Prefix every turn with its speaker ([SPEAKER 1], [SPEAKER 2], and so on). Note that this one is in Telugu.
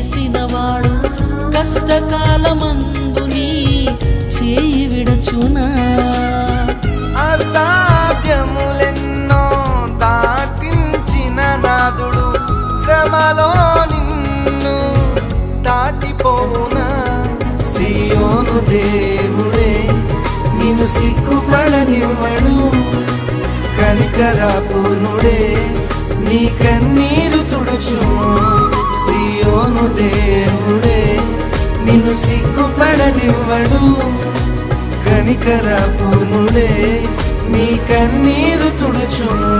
[SPEAKER 1] చేసినవాడు కష్టకాలమందు నీ చేయి విడచునా?
[SPEAKER 2] అసాధ్యములెన్నో దాటించిన నాదుడు శ్రమలో నిన్ను దాటిపోవునా? సియోను దేవుడే నిన్ను సిగ్గుపడనివ్వడు, కనికరపూర్ణుడే నీ కన్నీరు తుడుచును. సియోను దేవుడే నిన్ను సిగ్గుపడనివ్వడు, కనికరపూర్ణుడే నీ కన్నీరు తుడుచును.